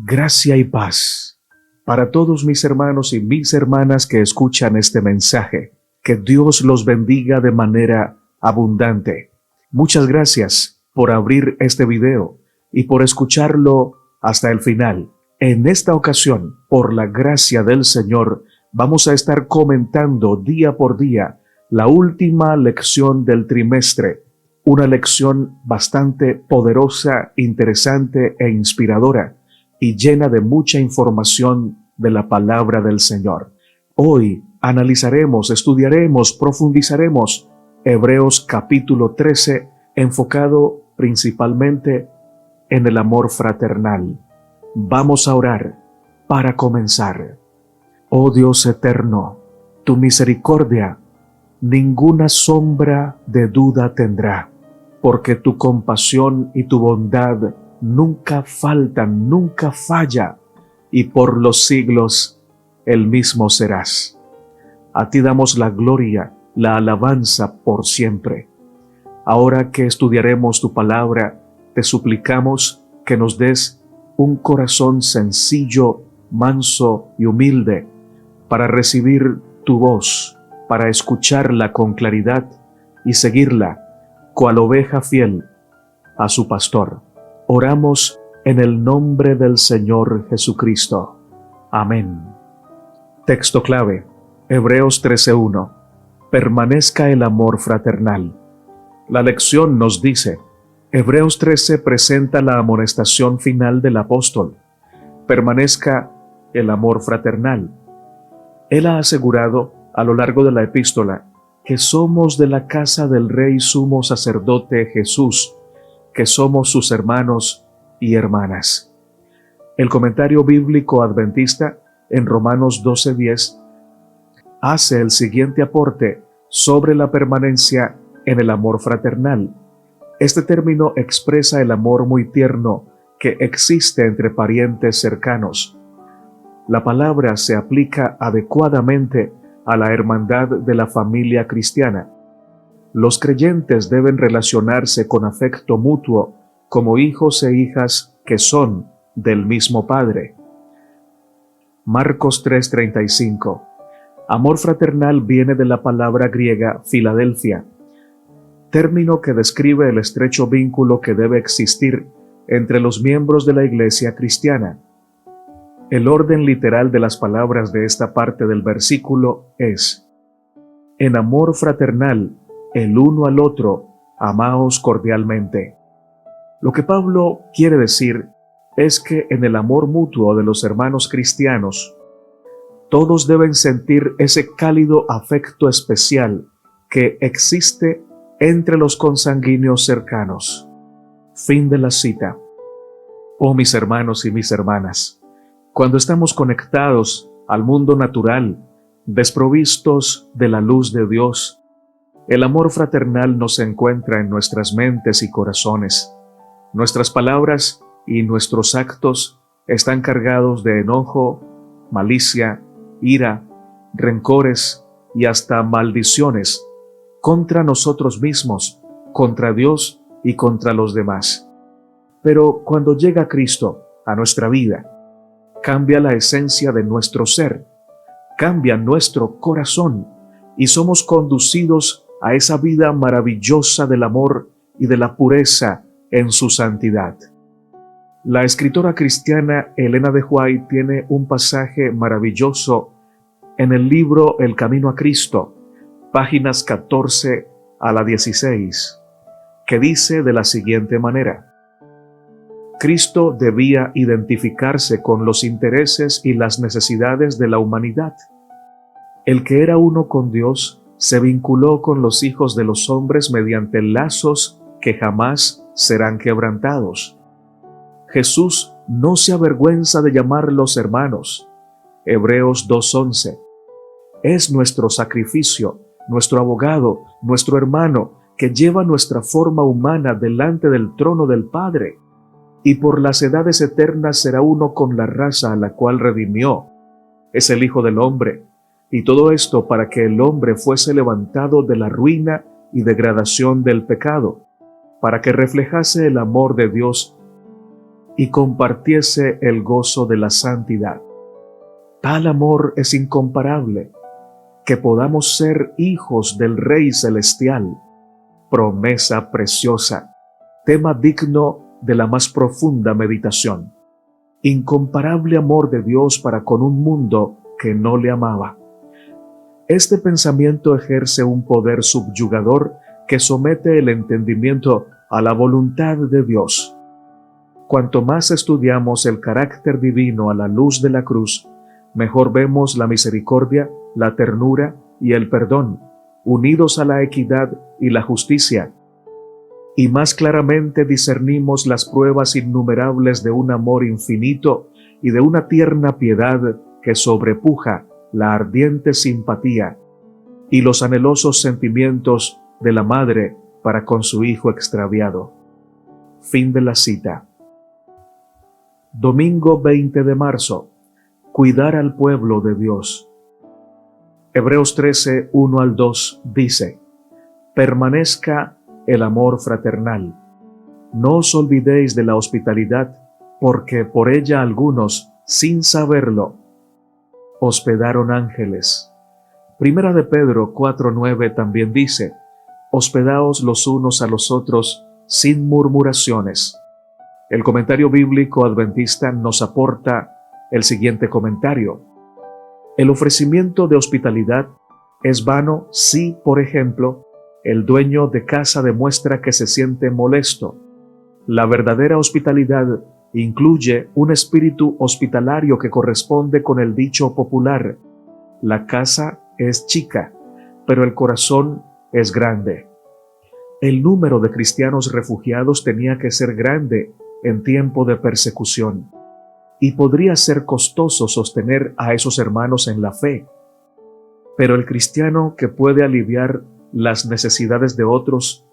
Gracia y paz para todos mis hermanos y mis hermanas que escuchan este mensaje. Que Dios los bendiga de manera abundante. Muchas gracias por abrir este video y por escucharlo hasta el final. En esta ocasión, por la gracia del Señor, vamos a estar comentando día por día la última lección del trimestre. Una lección bastante poderosa, interesante e inspiradora, y llena de mucha información de la palabra del Señor. Hoy analizaremos, estudiaremos, profundizaremos Hebreos capítulo 13, enfocado principalmente en el amor fraternal. Vamos a orar para comenzar. Oh Dios eterno, tu misericordia ninguna sombra de duda tendrá, porque tu compasión y tu bondad nunca faltan, nunca falla, y por los siglos el mismo serás. A ti damos la gloria, la alabanza por siempre. Ahora que estudiaremos tu palabra, te suplicamos que nos des un corazón sencillo, manso y humilde para recibir tu voz, para escucharla con claridad y seguirla, cual oveja fiel a su pastor. Oramos en el nombre del Señor Jesucristo. Amén. Texto clave, Hebreos 13:1. Permanezca el amor fraternal. La lección nos dice, Hebreos 13 presenta la amonestación final del apóstol. Permanezca el amor fraternal. Él ha asegurado a lo largo de la epístola que somos de la casa del Rey Sumo Sacerdote Jesús, que somos sus hermanos y hermanas. El comentario bíblico adventista en Romanos 12:10 hace el siguiente aporte sobre la permanencia en el amor fraternal. Este término expresa el amor muy tierno que existe entre parientes cercanos. La palabra se aplica adecuadamente a la hermandad de la familia cristiana. Los creyentes deben relacionarse con afecto mutuo como hijos e hijas que son del mismo Padre. Marcos 3:35. Amor fraternal viene de la palabra griega Filadelfia, término que describe el estrecho vínculo que debe existir entre los miembros de la iglesia cristiana. El orden literal de las palabras de esta parte del versículo es: en amor fraternal, el uno al otro, amaos cordialmente. Lo que Pablo quiere decir es que en el amor mutuo de los hermanos cristianos, todos deben sentir ese cálido afecto especial que existe entre los consanguíneos cercanos. Fin de la cita. Oh mis hermanos y mis hermanas, cuando estamos conectados al mundo natural, desprovistos de la luz de Dios, el amor fraternal no se encuentra en nuestras mentes y corazones. Nuestras palabras y nuestros actos están cargados de enojo, malicia, ira, rencores y hasta maldiciones contra nosotros mismos, contra Dios y contra los demás. Pero cuando llega Cristo a nuestra vida, cambia la esencia de nuestro ser, cambia nuestro corazón y somos conducidos a esa vida maravillosa del amor y de la pureza en su santidad. La escritora cristiana Elena de White tiene un pasaje maravilloso en el libro El Camino a Cristo, páginas 14 a la 16, que dice de la siguiente manera: Cristo debía identificarse con los intereses y las necesidades de la humanidad. El que era uno con Dios se vinculó con los hijos de los hombres mediante lazos que jamás serán quebrantados. Jesús no se avergüenza de llamarlos hermanos. Hebreos 2:11. Es nuestro sacrificio, nuestro abogado, nuestro hermano, que lleva nuestra forma humana delante del trono del Padre, y por las edades eternas será uno con la raza a la cual redimió. Es el Hijo del Hombre, y todo esto para que el hombre fuese levantado de la ruina y degradación del pecado, para que reflejase el amor de Dios y compartiese el gozo de la santidad. Tal amor es incomparable, que podamos ser hijos del Rey Celestial, promesa preciosa, tema digno de la más profunda meditación. Incomparable amor de Dios para con un mundo que no le amaba. Este pensamiento ejerce un poder subyugador que somete el entendimiento a la voluntad de Dios. Cuanto más estudiamos el carácter divino a la luz de la cruz, mejor vemos la misericordia, la ternura y el perdón, unidos a la equidad y la justicia, y más claramente discernimos las pruebas innumerables de un amor infinito y de una tierna piedad que sobrepuja la ardiente simpatía y los anhelosos sentimientos de la madre para con su hijo extraviado. Fin de la cita. Domingo 20 de marzo. Cuidar al pueblo de Dios. Hebreos 13, 1 al 2 dice: permanezca el amor fraternal. No os olvidéis de la hospitalidad, porque por ella algunos, sin saberlo, hospedaron ángeles. Primera de Pedro 4:9 también dice: hospedaos los unos a los otros sin murmuraciones. El comentario bíblico adventista nos aporta el siguiente comentario: el ofrecimiento de hospitalidad es vano si, por ejemplo, el dueño de casa demuestra que se siente molesto. La verdadera hospitalidad incluye un espíritu hospitalario que corresponde con el dicho popular: la casa es chica, pero el corazón es grande. El número de cristianos refugiados tenía que ser grande en tiempo de persecución, y podría ser costoso sostener a esos hermanos en la fe. Pero el cristiano que puede aliviar las necesidades de otros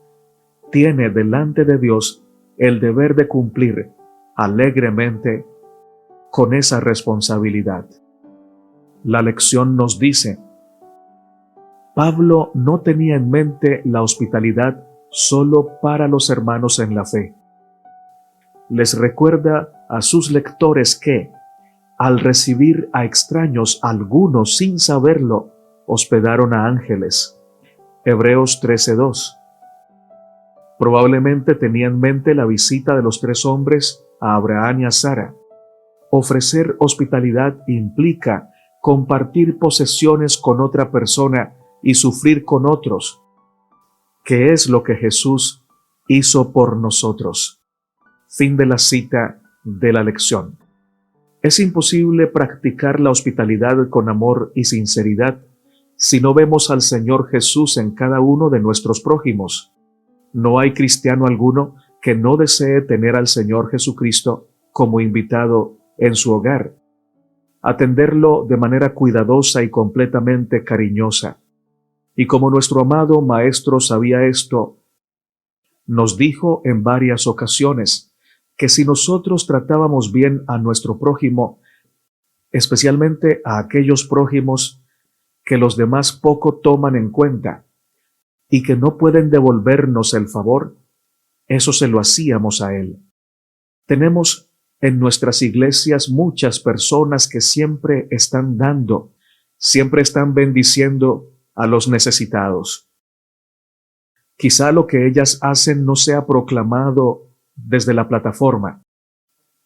tiene delante de Dios el deber de cumplir alegremente con esa responsabilidad. La lección nos dice: Pablo no tenía en mente la hospitalidad solo para los hermanos en la fe. Les recuerda a sus lectores que, al recibir a extraños, algunos sin saberlo, hospedaron a ángeles. Hebreos 13:2. Probablemente tenía en mente la visita de los 3 hombres a Abraham y a Sara. Ofrecer hospitalidad implica compartir posesiones con otra persona y sufrir con otros, que es lo que Jesús hizo por nosotros. Fin de la cita de la lección. Es imposible practicar la hospitalidad con amor y sinceridad si no vemos al Señor Jesús en cada uno de nuestros prójimos. No hay cristiano alguno que no desee tener al Señor Jesucristo como invitado en su hogar, atenderlo de manera cuidadosa y completamente cariñosa. Y como nuestro amado Maestro sabía esto, nos dijo en varias ocasiones que si nosotros tratábamos bien a nuestro prójimo, especialmente a aquellos prójimos que los demás poco toman en cuenta y que no pueden devolvernos el favor, eso se lo hacíamos a él. Tenemos en nuestras iglesias muchas personas que siempre están dando, siempre están bendiciendo a los necesitados. Quizá lo que ellas hacen no sea proclamado desde la plataforma,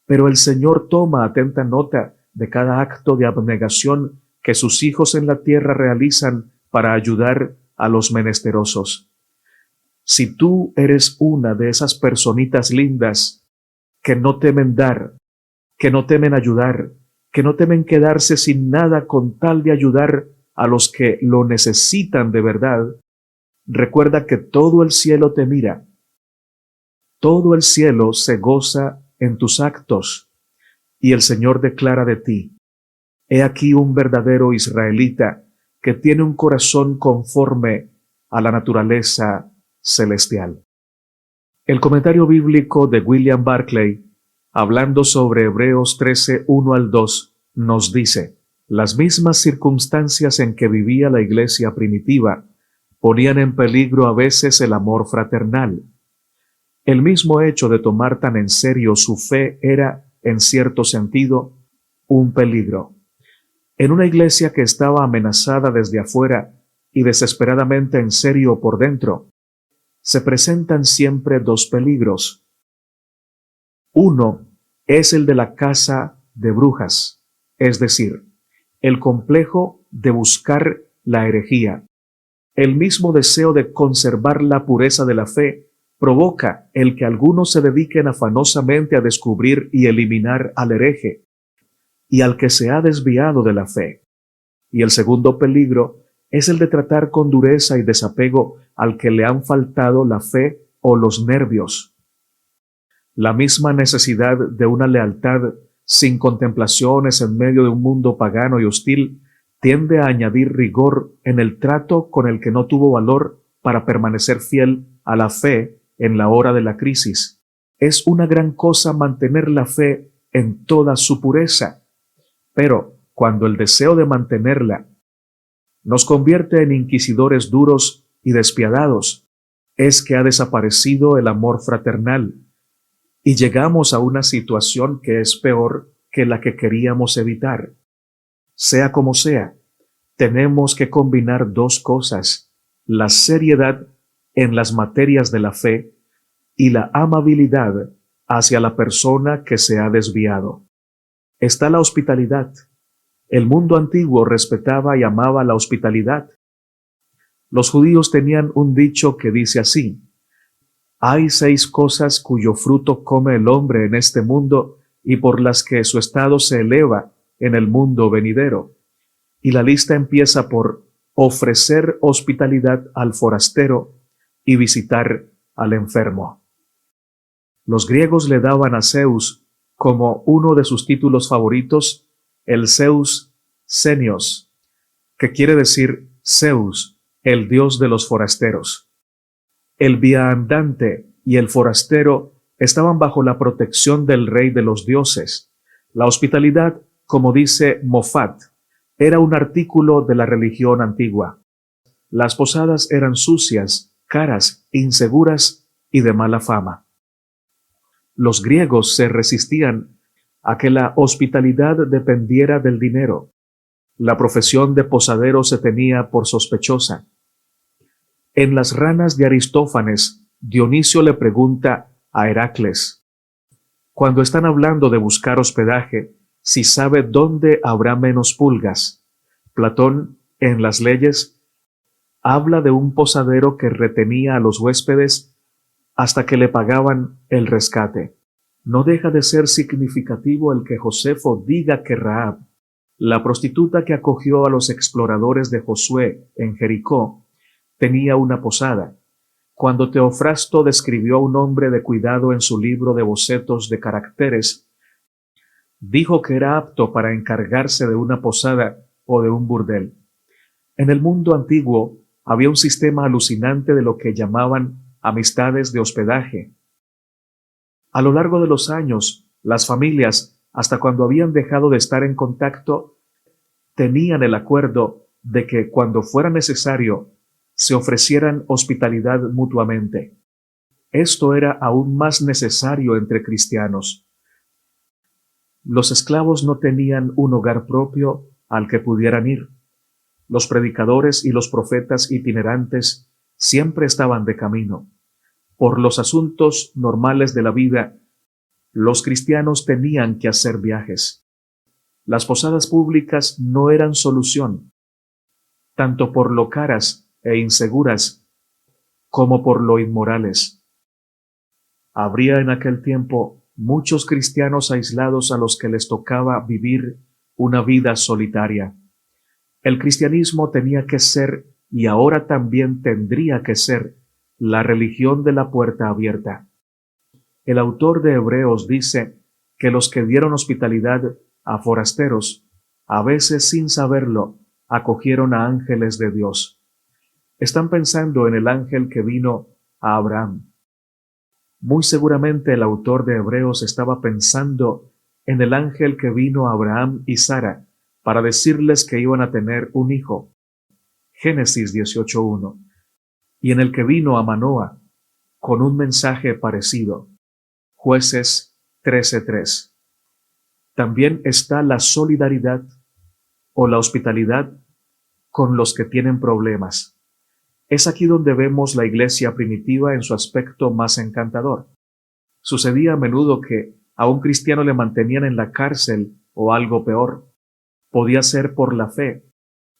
pero el Señor toma atenta nota de cada acto de abnegación que sus hijos en la tierra realizan para ayudar a los menesterosos. Si tú eres una de esas personitas lindas que no temen dar, que no temen ayudar, que no temen quedarse sin nada con tal de ayudar a los que lo necesitan de verdad, recuerda que todo el cielo te mira. Todo el cielo se goza en tus actos, y el Señor declara de ti: he aquí un verdadero israelita que tiene un corazón conforme a la naturaleza celestial. El comentario bíblico de William Barclay, hablando sobre Hebreos 13, 1 al 2, nos dice: las mismas circunstancias en que vivía la iglesia primitiva ponían en peligro a veces el amor fraternal. El mismo hecho de tomar tan en serio su fe era, en cierto sentido, un peligro. En una iglesia que estaba amenazada desde afuera y desesperadamente en serio por dentro, se presentan siempre dos peligros. Uno es el de la casa de brujas, es decir, el complejo de buscar la herejía. El mismo deseo de conservar la pureza de la fe provoca el que algunos se dediquen afanosamente a descubrir y eliminar al hereje y al que se ha desviado de la fe. Y el segundo peligro es el de tratar con dureza y desapego al que le han faltado la fe o los nervios. La misma necesidad de una lealtad sin contemplaciones en medio de un mundo pagano y hostil tiende a añadir rigor en el trato con el que no tuvo valor para permanecer fiel a la fe en la hora de la crisis. Es una gran cosa mantener la fe en toda su pureza, pero cuando el deseo de mantenerla nos convierte en inquisidores duros y despiadados, es que ha desaparecido el amor fraternal y llegamos a una situación que es peor que la que queríamos evitar. Sea como sea, tenemos que combinar dos cosas: la seriedad en las materias de la fe y la amabilidad hacia la persona que se ha desviado. Está la hospitalidad. El mundo antiguo respetaba y amaba la hospitalidad. Los judíos tenían un dicho que dice así: hay 6 cosas cuyo fruto come el hombre en este mundo y por las que su estado se eleva en el mundo venidero. Y la lista empieza por ofrecer hospitalidad al forastero y visitar al enfermo. Los griegos le daban a Zeus, como uno de sus títulos favoritos, el Zeus Zenios, que quiere decir Zeus, el dios de los forasteros. El viandante y el forastero estaban bajo la protección del rey de los dioses. La hospitalidad, como dice Moffat, era un artículo de la religión antigua. Las posadas eran sucias, caras, inseguras y de mala fama. Los griegos se resistían a que la hospitalidad dependiera del dinero. La profesión de posadero se tenía por sospechosa. En las ranas de Aristófanes, Dionisio le pregunta a Heracles, cuando están hablando de buscar hospedaje, si sabe dónde habrá menos pulgas. Platón, en las leyes, habla de un posadero que retenía a los huéspedes hasta que le pagaban el rescate. No deja de ser significativo el que Josefo diga que Rahab, la prostituta que acogió a los exploradores de Josué en Jericó, tenía una posada. Cuando Teofrasto describió a un hombre de cuidado en su libro de bocetos de caracteres, dijo que era apto para encargarse de una posada o de un burdel. En el mundo antiguo había un sistema alucinante de lo que llamaban amistades de hospedaje. A lo largo de los años, las familias, hasta cuando habían dejado de estar en contacto, tenían el acuerdo de que cuando fuera necesario, se ofrecieran hospitalidad mutuamente. Esto era aún más necesario entre cristianos. Los esclavos no tenían un hogar propio al que pudieran ir. Los predicadores y los profetas itinerantes siempre estaban de camino. Por los asuntos normales de la vida, los cristianos tenían que hacer viajes. Las posadas públicas no eran solución, tanto por lo caras e inseguras como por lo inmorales. Habría en aquel tiempo muchos cristianos aislados a los que les tocaba vivir una vida solitaria. El cristianismo tenía que ser, y ahora también tendría que ser, la religión de la puerta abierta. El autor de Hebreos dice que los que dieron hospitalidad a forasteros, a veces sin saberlo, acogieron a ángeles de Dios. Están pensando en el ángel que vino a Abraham. Muy seguramente el autor de Hebreos estaba pensando en el ángel que vino a Abraham y Sara para decirles que iban a tener un hijo. Génesis 18:1. Y en el que vino a Manoa, con un mensaje parecido. Jueces 13:3. También está la solidaridad o la hospitalidad con los que tienen problemas. Es aquí donde vemos la iglesia primitiva en su aspecto más encantador. Sucedía a menudo que a un cristiano le mantenían en la cárcel o algo peor. Podía ser por la fe,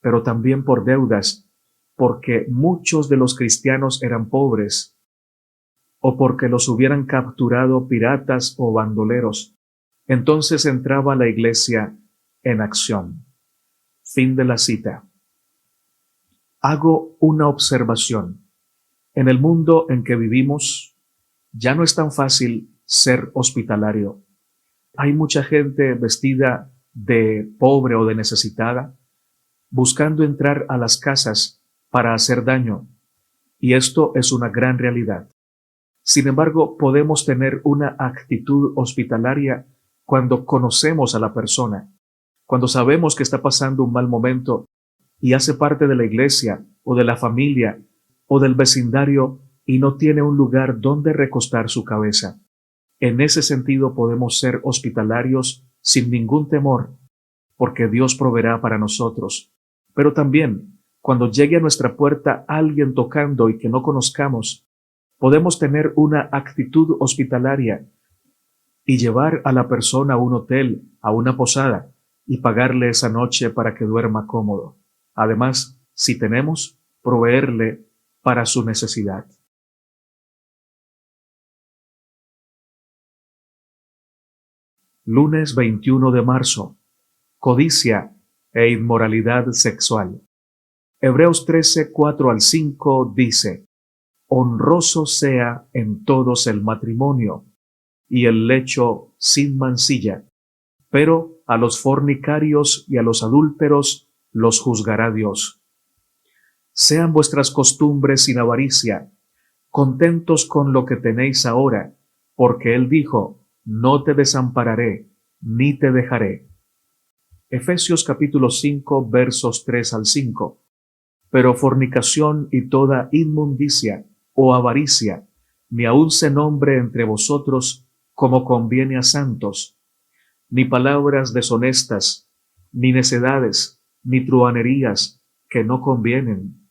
pero también por deudas, porque muchos de los cristianos eran pobres, o porque los hubieran capturado piratas o bandoleros. Entonces entraba la iglesia en acción. Fin de la cita. Hago una observación. En el mundo en que vivimos, ya no es tan fácil ser hospitalario. Hay mucha gente vestida de pobre o de necesitada, buscando entrar a las casas para hacer daño, y esto es una gran realidad. Sin embargo, podemos tener una actitud hospitalaria cuando conocemos a la persona, cuando sabemos que está pasando un mal momento y hace parte de la iglesia o de la familia o del vecindario y no tiene un lugar donde recostar su cabeza. En ese sentido podemos ser hospitalarios sin ningún temor, porque Dios proveerá para nosotros. Pero también, cuando llegue a nuestra puerta alguien tocando y que no conozcamos, podemos tener una actitud hospitalaria y llevar a la persona a un hotel, a una posada, y pagarle esa noche para que duerma cómodo. Además, si tenemos, proveerle para su necesidad. Lunes 21 de marzo. Codicia e inmoralidad sexual. Hebreos 13, 4 al 5 dice: honroso sea en todos el matrimonio y el lecho sin mancilla, pero a los fornicarios y a los adúlteros los juzgará Dios. Sean vuestras costumbres sin avaricia, contentos con lo que tenéis ahora, porque Él dijo: no te desampararé, ni te dejaré. Efesios capítulo 5, versos 3 al 5. Pero fornicación y toda inmundicia o avaricia, ni aun se nombre entre vosotros como conviene a santos, ni palabras deshonestas, ni necedades, ni truhanerías que no convienen,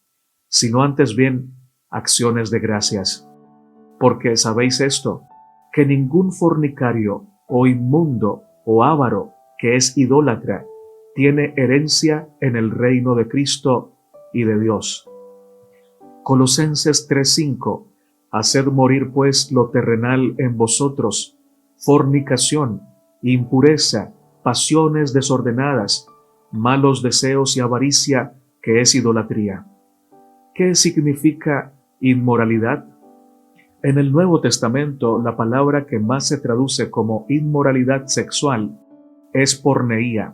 sino antes bien acciones de gracias. Porque sabéis esto, que ningún fornicario o inmundo o avaro que es idólatra tiene herencia en el reino de Cristo y de Dios. Colosenses 3:5. Haced morir pues lo terrenal en vosotros: fornicación, impureza, pasiones desordenadas, malos deseos y avaricia, que es idolatría. ¿Qué significa inmoralidad? En el Nuevo Testamento, la palabra que más se traduce como inmoralidad sexual es porneía.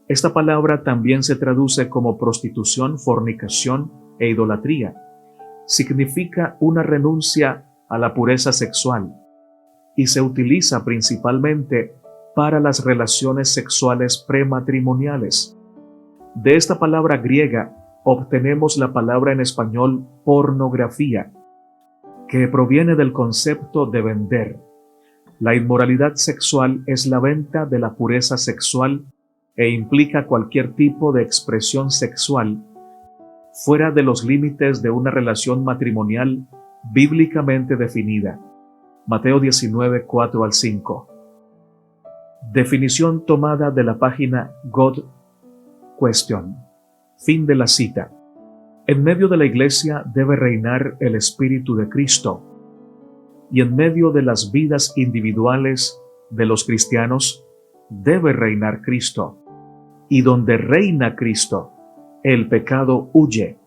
Esta palabra también se traduce como prostitución, fornicación e idolatría. Significa una renuncia a la pureza sexual y se utiliza principalmente para las relaciones sexuales prematrimoniales. De esta palabra griega obtenemos la palabra en español pornografía, que proviene del concepto de vender. La inmoralidad sexual es la venta de la pureza sexual e implica cualquier tipo de expresión sexual fuera de los límites de una relación matrimonial bíblicamente definida. Mateo 19, 4 al 5. Definición tomada de la página God Question. Fin de la cita. En medio de la iglesia debe reinar el Espíritu de Cristo, y en medio de las vidas individuales de los cristianos debe reinar Cristo. Y donde reina Cristo, el pecado huye,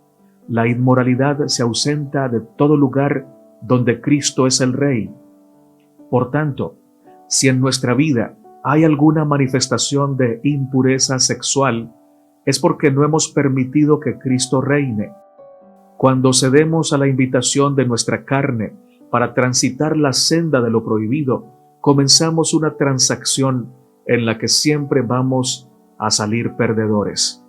la inmoralidad se ausenta de todo lugar donde Cristo es el Rey. Por tanto, si en nuestra vida hay alguna manifestación de impureza sexual, es porque no hemos permitido que Cristo reine. Cuando cedemos a la invitación de nuestra carne para transitar la senda de lo prohibido, comenzamos una transacción en la que siempre vamos a salir perdedores.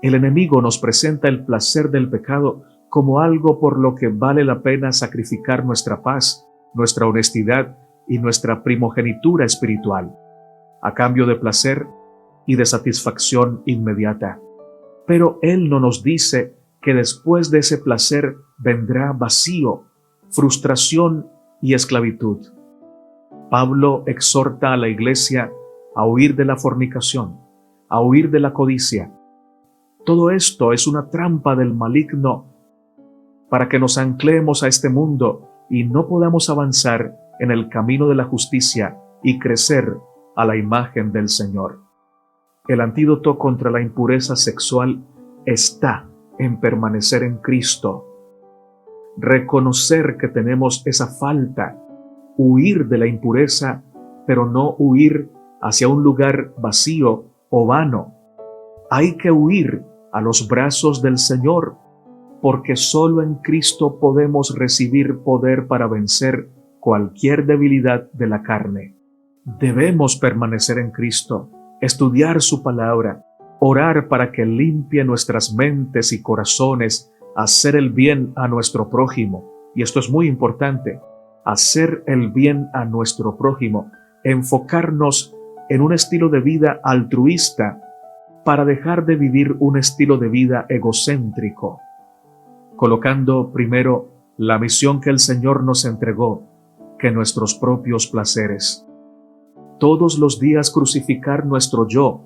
El enemigo nos presenta el placer del pecado como algo por lo que vale la pena sacrificar nuestra paz, nuestra honestidad y nuestra primogenitura espiritual, a cambio de placer y de satisfacción inmediata. Pero Él no nos dice que después de ese placer vendrá vacío, frustración y esclavitud. Pablo exhorta a la iglesia a huir de la fornicación, a huir de la codicia. Todo esto es una trampa del maligno para que nos anclemos a este mundo y no podamos avanzar en el camino de la justicia y crecer a la imagen del Señor. El antídoto contra la impureza sexual está en permanecer en Cristo, reconocer que tenemos esa falta, huir de la impureza, pero no huir hacia un lugar vacío o vano. Hay que huir a los brazos del Señor, porque solo en Cristo podemos recibir poder para vencer cualquier debilidad de la carne. Debemos permanecer en Cristo, estudiar su palabra, orar para que limpie nuestras mentes y corazones, hacer el bien a nuestro prójimo. Y esto es muy importante, hacer el bien a nuestro prójimo, enfocarnos en un estilo de vida altruista para dejar de vivir un estilo de vida egocéntrico, colocando primero la misión que el Señor nos entregó que nuestros propios placeres. Todos los días crucificar nuestro yo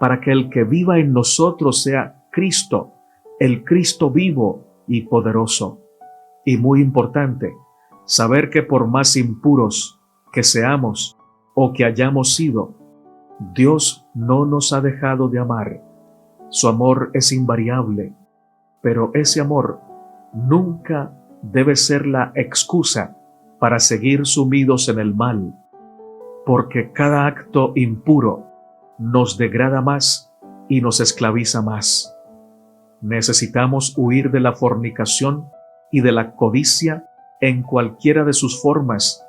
para que el que viva en nosotros sea Cristo, el Cristo vivo y poderoso. Y muy importante, saber que por más impuros que seamos o que hayamos sido, Dios no nos ha dejado de amar. Su amor es invariable, pero ese amor nunca debe ser la excusa para seguir sumidos en el mal, porque cada acto impuro nos degrada más y nos esclaviza más. Necesitamos huir de la fornicación y de la codicia en cualquiera de sus formas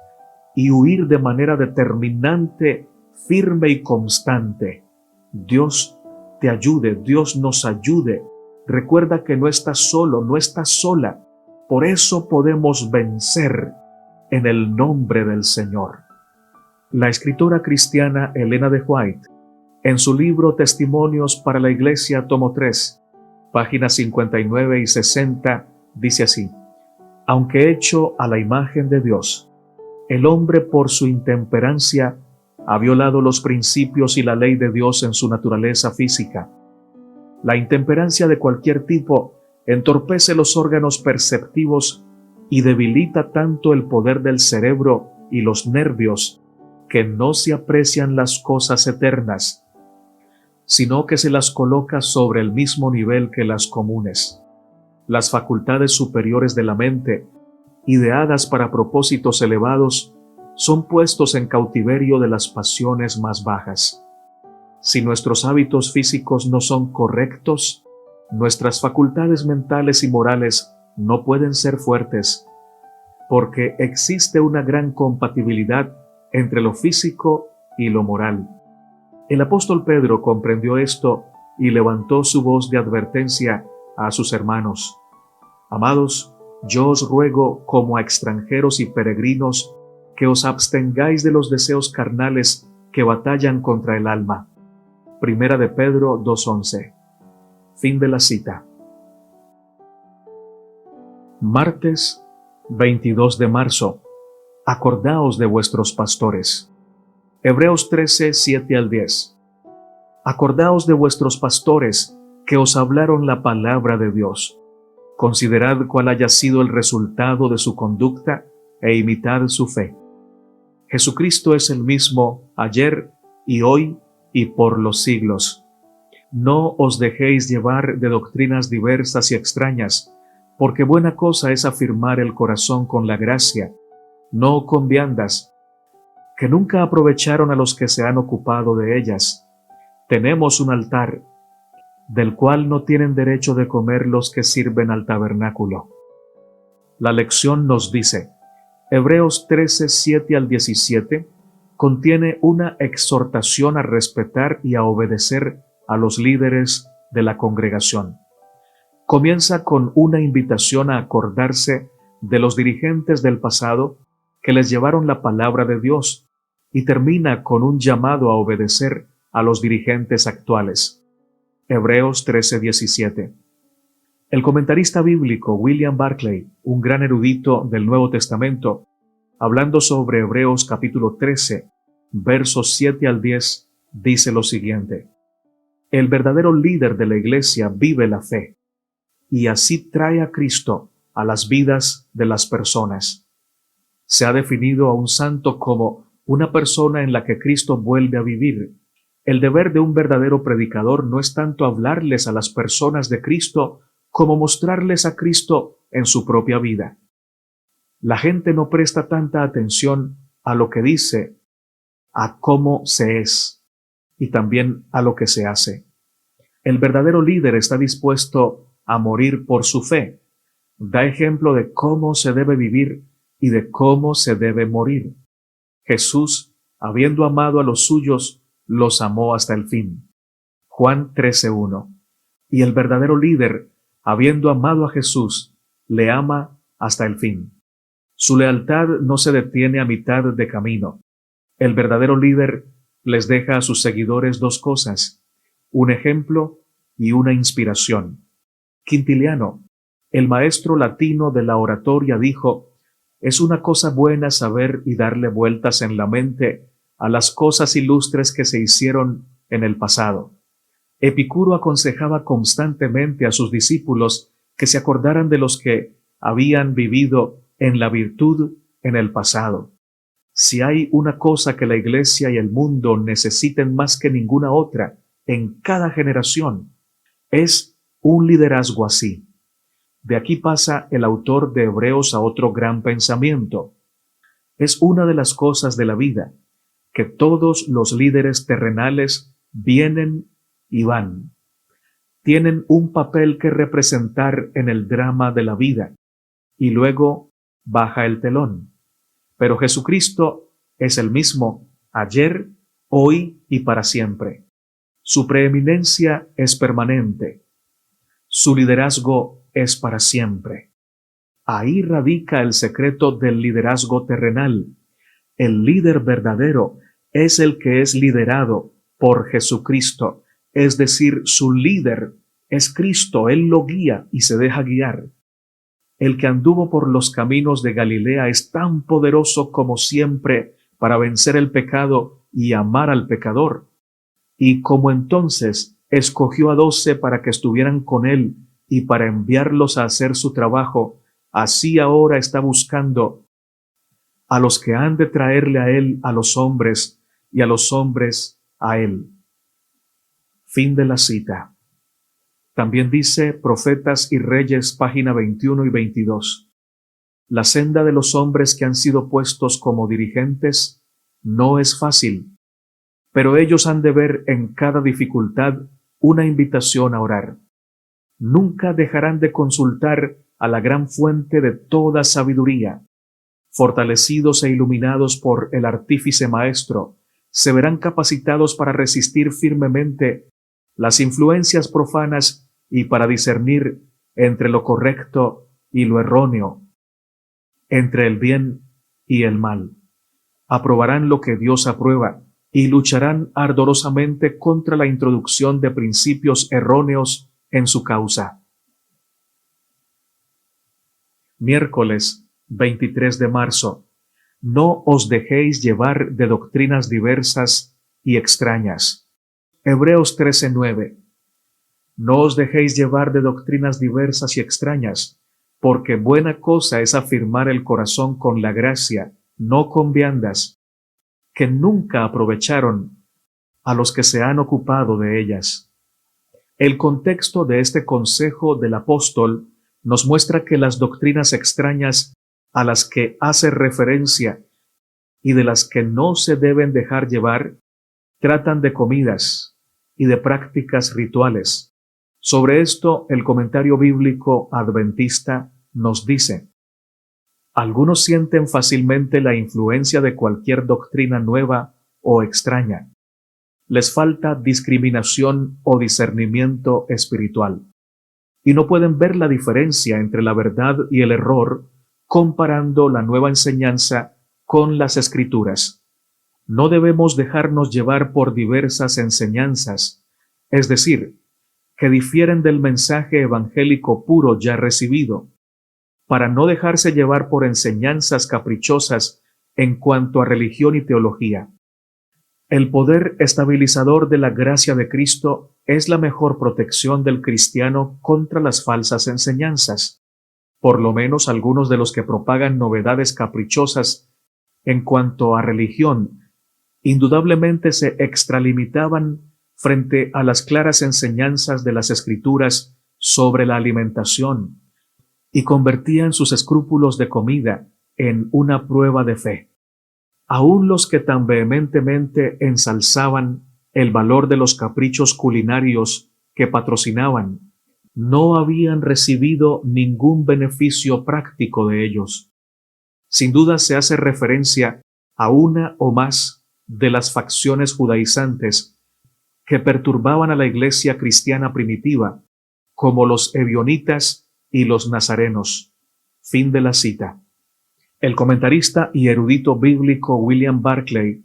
y huir de manera determinante, firme y constante. Dios te ayude, Dios nos ayude. Recuerda que no estás solo, no estás sola. Por eso podemos vencer en el nombre del Señor. La escritora cristiana Elena de White, en su libro Testimonios para la Iglesia, tomo 3, páginas 59 y 60, dice así: aunque hecho a la imagen de Dios, el hombre por su intemperancia ha violado los principios y la ley de Dios en su naturaleza física. La intemperancia de cualquier tipo entorpece los órganos perceptivos y debilita tanto el poder del cerebro y los nervios que no se aprecian las cosas eternas, sino que se las coloca sobre el mismo nivel que las comunes. Las facultades superiores de la mente, ideadas para propósitos elevados, son puestos en cautiverio de las pasiones más bajas. Si nuestros hábitos físicos no son correctos, nuestras facultades mentales y morales no pueden ser fuertes, porque existe una gran compatibilidad entre lo físico y lo moral. El apóstol Pedro comprendió esto y levantó su voz de advertencia a sus hermanos: amados, yo os ruego como a extranjeros y peregrinos que os abstengáis de los deseos carnales que batallan contra el alma. Primera de Pedro 2:11. Fin de la cita. Martes 22 de marzo. Acordaos de vuestros pastores. Hebreos 13, 7 al 10. Acordaos de vuestros pastores que os hablaron la palabra de Dios. Considerad cuál haya sido el resultado de su conducta e imitad su fe. Jesucristo es el mismo ayer y hoy y por los siglos. No os dejéis llevar de doctrinas diversas y extrañas, porque buena cosa es afirmar el corazón con la gracia, no con viandas, que nunca aprovecharon a los que se han ocupado de ellas. Tenemos un altar, del cual no tienen derecho de comer los que sirven al tabernáculo. La lección nos dice, Hebreos 13, 7 al 17, contiene una exhortación a respetar y a obedecer a los líderes de la congregación. Comienza con una invitación a acordarse de los dirigentes del pasado que les llevaron la palabra de Dios y termina con un llamado a obedecer a los dirigentes actuales. Hebreos 13:17. El comentarista bíblico William Barclay, un gran erudito del Nuevo Testamento, hablando sobre Hebreos capítulo 13, versos 7 al 10, dice lo siguiente: el verdadero líder de la iglesia vive la fe y así trae a Cristo a las vidas de las personas. Se ha definido a un santo como una persona en la que Cristo vuelve a vivir. El deber de un verdadero predicador no es tanto hablarles a las personas de Cristo como mostrarles a Cristo en su propia vida. La gente no presta tanta atención a lo que dice, a cómo se es y también a lo que se hace. El verdadero líder está dispuesto a morir por su fe. Da ejemplo de cómo se debe vivir y de cómo se debe morir. Jesús, habiendo amado a los suyos, los amó hasta el fin. Juan 13:1. Y el verdadero líder, habiendo amado a Jesús, le ama hasta el fin. Su lealtad no se detiene a mitad de camino. El verdadero líder les deja a sus seguidores dos cosas: un ejemplo y una inspiración. Quintiliano, el maestro latino de la oratoria, dijo: es una cosa buena saber y darle vueltas en la mente a las cosas ilustres que se hicieron en el pasado. Epicuro aconsejaba constantemente a sus discípulos que se acordaran de los que habían vivido en la virtud en el pasado. Si hay una cosa que la Iglesia y el mundo necesiten más que ninguna otra en cada generación, es un liderazgo así. De aquí pasa el autor de Hebreos a otro gran pensamiento. Es una de las cosas de la vida, que todos los líderes terrenales vienen y van. Tienen un papel que representar en el drama de la vida, y luego baja el telón. Pero Jesucristo es el mismo ayer, hoy y para siempre. Su preeminencia es permanente. Su liderazgo es para siempre. Ahí radica el secreto del liderazgo terrenal. El líder verdadero es el que es liderado por Jesucristo, es decir, su líder es Cristo, Él lo guía y se deja guiar. El que anduvo por los caminos de Galilea es tan poderoso como siempre para vencer el pecado y amar al pecador. Y como entonces escogió a 12 para que estuvieran con Él y para enviarlos a hacer su trabajo, así ahora está buscando a los que han de traerle a Él a los hombres y a los hombres a Él. Fin de la cita. También dice Profetas y Reyes, página 21 y 22. La senda de los hombres que han sido puestos como dirigentes no es fácil, pero ellos han de ver en cada dificultad una invitación a orar. Nunca dejarán de consultar a la gran fuente de toda sabiduría. Fortalecidos e iluminados por el artífice maestro, se verán capacitados para resistir firmemente las influencias profanas y para discernir entre lo correcto y lo erróneo, entre el bien y el mal. Aprobarán lo que Dios aprueba y lucharán ardorosamente contra la introducción de principios erróneos en su causa. Miércoles 23 de marzo. No os dejéis llevar de doctrinas diversas y extrañas. Hebreos 13:9. No os dejéis llevar de doctrinas diversas y extrañas, porque buena cosa es afirmar el corazón con la gracia, no con viandas, que nunca aprovecharon a los que se han ocupado de ellas. El contexto de este consejo del apóstol nos muestra que las doctrinas extrañas a las que hace referencia y de las que no se deben dejar llevar tratan de comidas y de prácticas rituales. Sobre esto, el comentario bíblico adventista nos dice: algunos sienten fácilmente la influencia de cualquier doctrina nueva o extraña. Les falta discriminación o discernimiento espiritual. y no pueden ver la diferencia entre la verdad y el error comparando la nueva enseñanza con las Escrituras. No debemos dejarnos llevar por diversas enseñanzas, es decir, que difieren del mensaje evangélico puro ya recibido, para no dejarse llevar por enseñanzas caprichosas en cuanto a religión y teología. El poder estabilizador de la gracia de Cristo es la mejor protección del cristiano contra las falsas enseñanzas. Por lo menos algunos de los que propagan novedades caprichosas en cuanto a religión, indudablemente se extralimitaban frente a las claras enseñanzas de las Escrituras sobre la alimentación y convertían sus escrúpulos de comida en una prueba de fe. Aún los que tan vehementemente ensalzaban el valor de los caprichos culinarios que patrocinaban, no habían recibido ningún beneficio práctico de ellos. Sin duda se hace referencia a una o más de las facciones judaizantes que perturbaban a la iglesia cristiana primitiva, como los ebionitas y los nazarenos. Fin de la cita. El comentarista y erudito bíblico William Barclay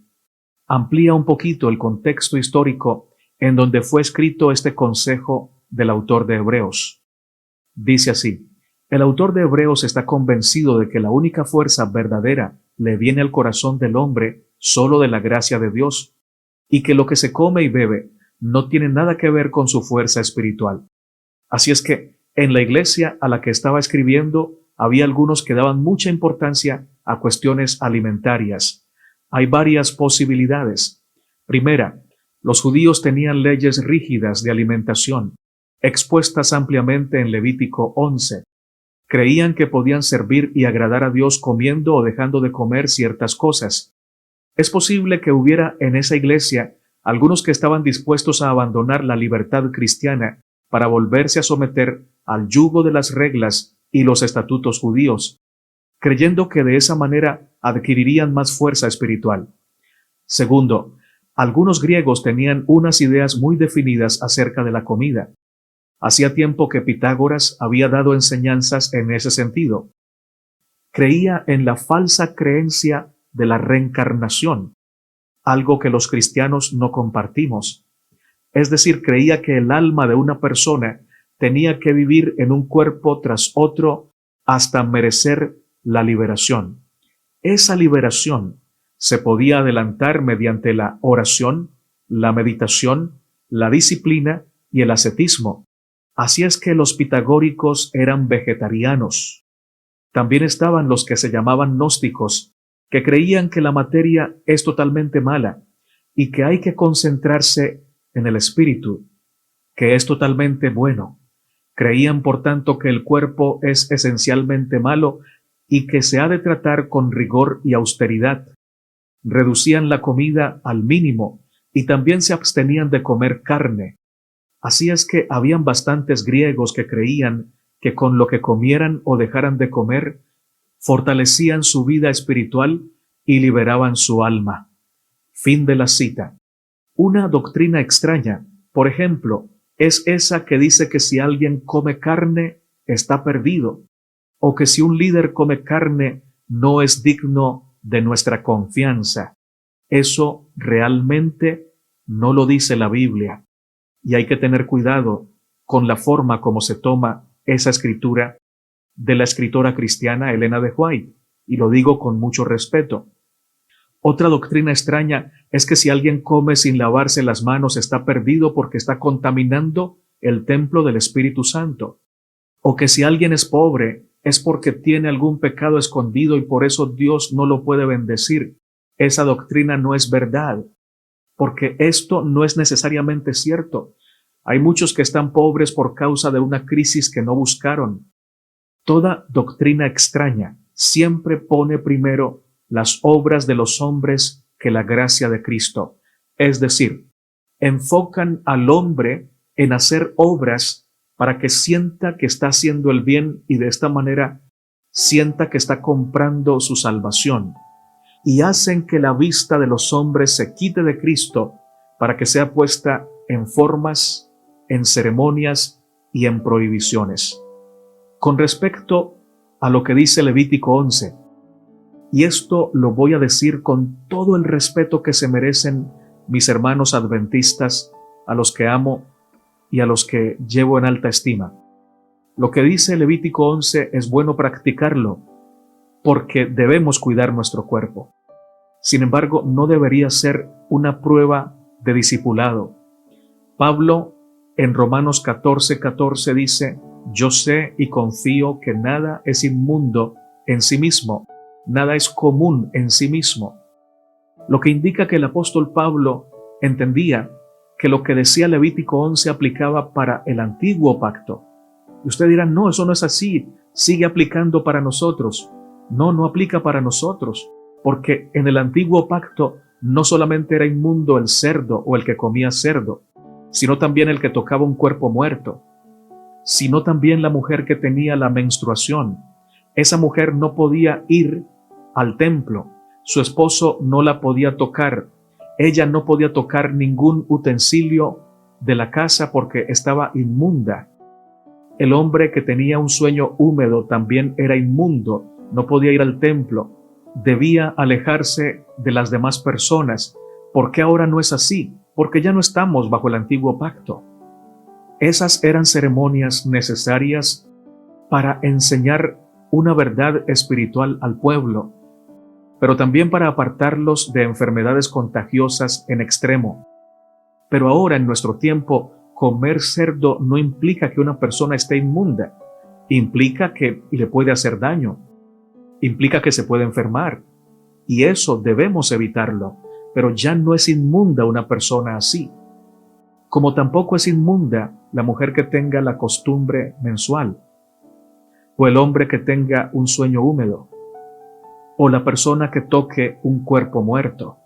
amplía un poquito el contexto histórico en donde fue escrito este consejo del autor de Hebreos. Dice así: el autor de Hebreos está convencido de que la única fuerza verdadera le viene al corazón del hombre solo de la gracia de Dios, y que lo que se come y bebe no tiene nada que ver con su fuerza espiritual. Así es que en la iglesia a la que estaba escribiendo había algunos que daban mucha importancia a cuestiones alimentarias. Hay varias posibilidades. Primera, los judíos tenían leyes rígidas de alimentación, expuestas ampliamente en Levítico 11. Creían que podían servir y agradar a Dios comiendo o dejando de comer ciertas cosas. Es posible que hubiera en esa iglesia algunos que estaban dispuestos a abandonar la libertad cristiana para volverse a someter al yugo de las reglas y los estatutos judíos, creyendo que de esa manera adquirirían más fuerza espiritual. Segundo, algunos griegos tenían unas ideas muy definidas acerca de la comida. Hacía tiempo que Pitágoras había dado enseñanzas en ese sentido. Creía en la falsa creencia de la reencarnación, algo que los cristianos no compartimos. Es decir, creía que el alma de una persona tenía que vivir en un cuerpo tras otro hasta merecer la liberación. Esa liberación se podía adelantar mediante la oración, la meditación, la disciplina y el ascetismo. Así es que los pitagóricos eran vegetarianos. También estaban los que se llamaban gnósticos, que creían que la materia es totalmente mala y que hay que concentrarse en el espíritu, que es totalmente bueno. Creían, por tanto, que el cuerpo es esencialmente malo y que se ha de tratar con rigor y austeridad. Reducían la comida al mínimo y también se abstenían de comer carne. Así es que habían bastantes griegos que creían que con lo que comieran o dejaran de comer, fortalecían su vida espiritual y liberaban su alma. Fin de la cita. Una doctrina extraña, por ejemplo, es esa que dice que si alguien come carne, está perdido, o que si un líder come carne, no es digno de nuestra confianza. Eso realmente no lo dice la Biblia, y hay que tener cuidado con la forma como se toma esa escritura de la escritora cristiana Elena de White, y lo digo con mucho respeto. Otra doctrina extraña es que si alguien come sin lavarse las manos está perdido porque está contaminando el templo del Espíritu Santo, o que si alguien es pobre es porque tiene algún pecado escondido y por eso Dios no lo puede bendecir. Esa doctrina no es verdad, porque esto no es necesariamente cierto. Hay muchos que están pobres por causa de una crisis que no buscaron. Toda doctrina extraña siempre pone primero las obras de los hombres que la gracia de Cristo. Es decir, enfocan al hombre en hacer obras para que sienta que está haciendo el bien y de esta manera sienta que está comprando su salvación. Y hacen que la vista de los hombres se quite de Cristo para que sea puesta en formas, en ceremonias y en prohibiciones. Con respecto a lo que dice Levítico 11, y esto lo voy a decir con todo el respeto que se merecen mis hermanos adventistas, a los que amo y a los que llevo en alta estima. Lo que dice Levítico 11 es bueno practicarlo, porque debemos cuidar nuestro cuerpo. Sin embargo, no debería ser una prueba de discipulado. Pablo en Romanos 14:14 dice: yo sé y confío que nada es inmundo en sí mismo, nada es común en sí mismo. Lo que indica que el apóstol Pablo entendía que lo que decía Levítico 11 aplicaba para el antiguo pacto. Y usted dirá: no, eso no es así, sigue aplicando para nosotros. No, no aplica para nosotros, porque en el antiguo pacto no solamente era inmundo el cerdo o el que comía cerdo, sino también el que tocaba un cuerpo muerto, sino también la mujer que tenía la menstruación. Esa mujer no podía ir al templo, su esposo no la podía tocar, ella no podía tocar ningún utensilio de la casa porque estaba inmunda. El hombre que tenía un sueño húmedo también era inmundo, no podía ir al templo, debía alejarse de las demás personas. ¿Por qué ahora no es así? Porque ya no estamos bajo el antiguo pacto. Esas eran ceremonias necesarias para enseñar una verdad espiritual al pueblo, pero también para apartarlos de enfermedades contagiosas en extremo. Pero ahora, en nuestro tiempo, comer cerdo no implica que una persona esté inmunda, implica que le puede hacer daño, implica que se puede enfermar, y eso debemos evitarlo, pero ya no es inmunda una persona así. Como tampoco es inmunda la mujer que tenga la costumbre mensual, o el hombre que tenga un sueño húmedo, o la persona que toque un cuerpo muerto.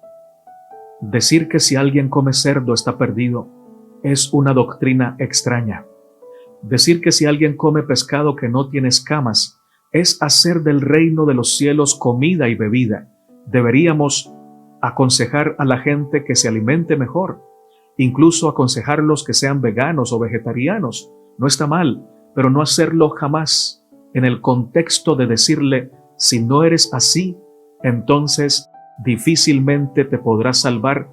Decir que si alguien come cerdo está perdido es una doctrina extraña. Decir que si alguien come pescado que no tiene escamas es hacer del reino de los cielos comida y bebida. Deberíamos aconsejar a la gente que se alimente mejor, incluso aconsejarlos que sean veganos o vegetarianos. No está mal, pero no hacerlo jamás en el contexto de decirle: si no eres así, entonces difícilmente te podrás salvar,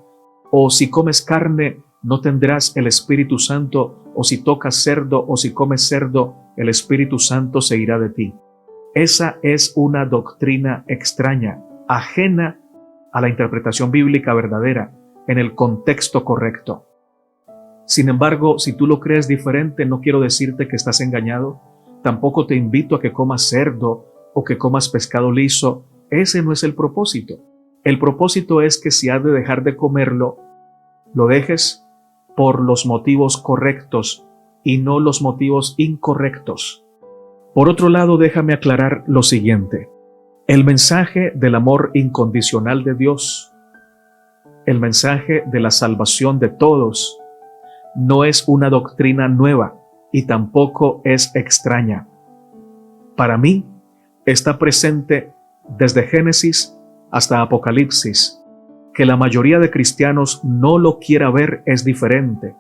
o si comes carne no tendrás el Espíritu Santo, o si tocas cerdo o si comes cerdo, el Espíritu Santo se irá de ti. Esa es una doctrina extraña, ajena a la interpretación bíblica verdadera, en el contexto correcto. Sin embargo, si tú lo crees diferente, no quiero decirte que estás engañado. Tampoco te invito a que comas cerdo o que comas pescado liso. Ese no es el propósito. El propósito es que si has de dejar de comerlo, lo dejes por los motivos correctos y no los motivos incorrectos. Por otro lado, déjame aclarar lo siguiente. El mensaje del amor incondicional de Dios, el mensaje de la salvación de todos, no es una doctrina nueva y tampoco es extraña. Para mí, está presente desde Génesis hasta Apocalipsis. Que la mayoría de cristianos no lo quiera ver es diferente,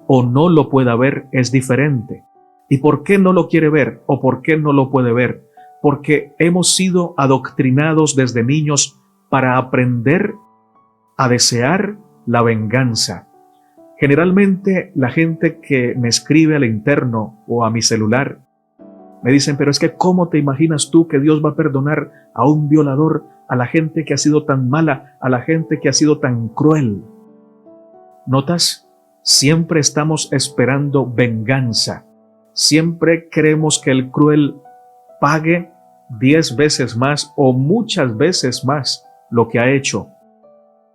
o no lo pueda ver es diferente. ¿Y por qué no lo quiere ver o por qué no lo puede ver? Porque hemos sido adoctrinados desde niños para aprender a desear la venganza. Generalmente la gente que me escribe al interno o a mi celular me dicen: pero es que ¿cómo te imaginas tú que Dios va a perdonar a un violador, a la gente que ha sido tan mala, a la gente que ha sido tan cruel? ¿Notas? Siempre estamos esperando venganza. Siempre queremos que el cruel pague 10 veces más o muchas veces más lo que ha hecho,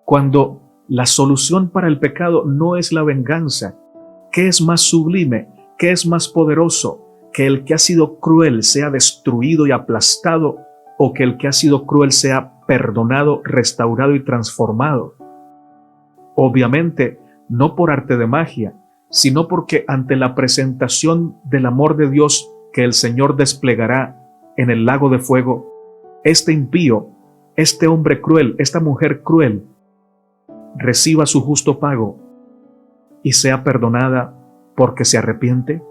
cuando la solución para el pecado no es la venganza. ¿Qué es más sublime? ¿Qué es más poderoso? ¿Que el que ha sido cruel sea destruido y aplastado, o que el que ha sido cruel sea perdonado, restaurado y transformado? Obviamente, no por arte de magia, sino porque ante la presentación del amor de Dios que el Señor desplegará en el lago de fuego, este impío, este hombre cruel, esta mujer cruel, reciba su justo pago y sea perdonada porque se arrepiente.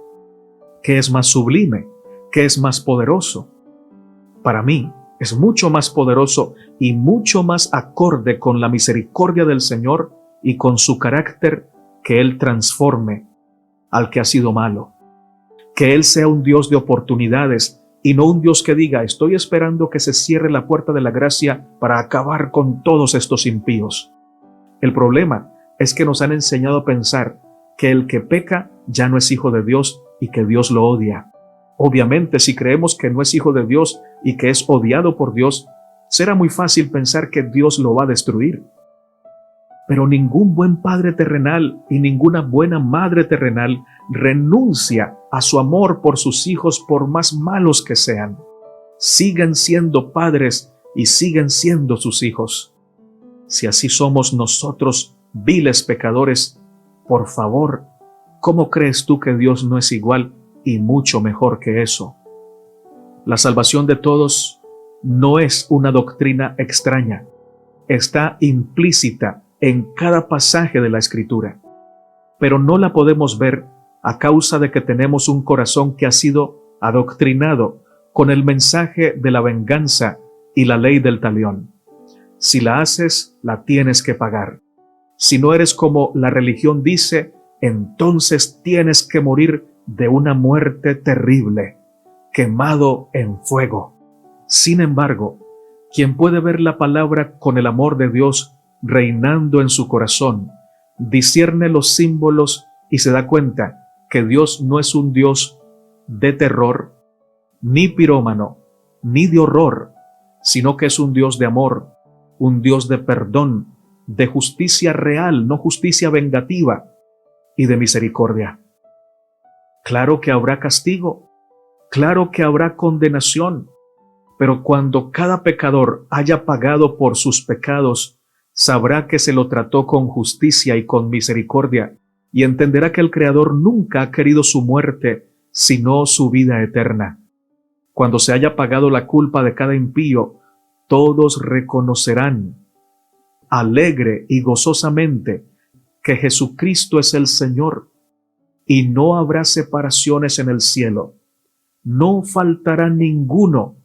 ¿Qué es más sublime? ¿Qué es más poderoso? Para mí es mucho más poderoso y mucho más acorde con la misericordia del Señor y con su carácter que Él transforme al que ha sido malo. Que Él sea un Dios de oportunidades y no un Dios que diga, estoy esperando que se cierre la puerta de la gracia para acabar con todos estos impíos. El problema es que nos han enseñado a pensar que el que peca ya no es hijo de Dios y que Dios lo odia. Obviamente, si creemos que no es hijo de Dios y que es odiado por Dios, será muy fácil pensar que Dios lo va a destruir. Pero ningún buen padre terrenal y ninguna buena madre terrenal renuncia a su amor por sus hijos por más malos que sean. Siguen siendo padres y siguen siendo sus hijos. Si así somos nosotros, viles pecadores, por favor, ¿cómo crees tú que Dios no es igual y mucho mejor que eso? La salvación de todos no es una doctrina extraña. Está implícita en cada pasaje de la Escritura, pero no la podemos ver a causa de que tenemos un corazón que ha sido adoctrinado con el mensaje de la venganza y la ley del talión. Si la haces, la tienes que pagar. Si no eres como la religión dice, entonces tienes que morir de una muerte terrible, quemado en fuego. Sin embargo, quien puede ver la palabra con el amor de Dios reinando en su corazón, discierne los símbolos y se da cuenta que Dios no es un Dios de terror, ni pirómano, ni de horror, sino que es un Dios de amor, un Dios de perdón, de justicia real, no justicia vengativa, y de misericordia. Claro que habrá castigo, claro que habrá condenación, pero cuando cada pecador haya pagado por sus pecados, sabrá que se lo trató con justicia y con misericordia, y entenderá que el Creador nunca ha querido su muerte, sino su vida eterna. Cuando se haya pagado la culpa de cada impío, todos reconocerán, alegre y gozosamente, que Jesucristo es el Señor, y no habrá separaciones en el cielo. No faltará ninguno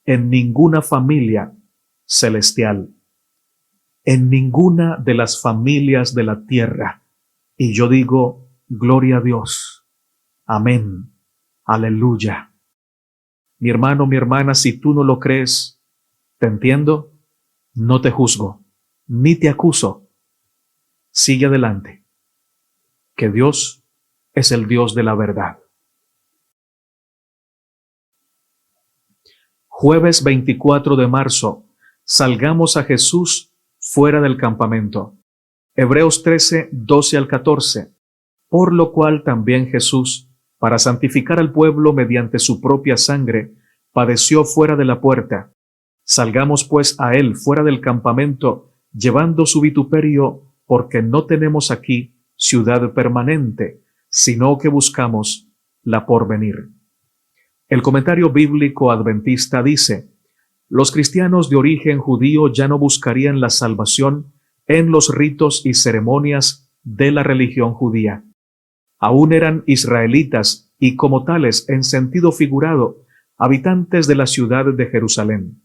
en ninguna familia celestial, en ninguna de las familias de la tierra. Y yo digo, gloria a Dios. Amén. Aleluya. Mi hermano, mi hermana, si tú no lo crees, te entiendo, no te juzgo, ni te acuso. Sigue adelante, que Dios es el Dios de la verdad. Jueves 24 de marzo, salgamos a Jesús fuera del campamento. Hebreos 13, 12 al 14. Por lo cual también Jesús, para santificar al pueblo mediante su propia sangre, padeció fuera de la puerta. Salgamos pues a él fuera del campamento, llevando su vituperio, porque no tenemos aquí ciudad permanente, sino que buscamos la porvenir. El comentario bíblico adventista dice, los cristianos de origen judío ya no buscarían la salvación en los ritos y ceremonias de la religión judía. Aún eran israelitas y como tales, en sentido figurado, habitantes de la ciudad de Jerusalén.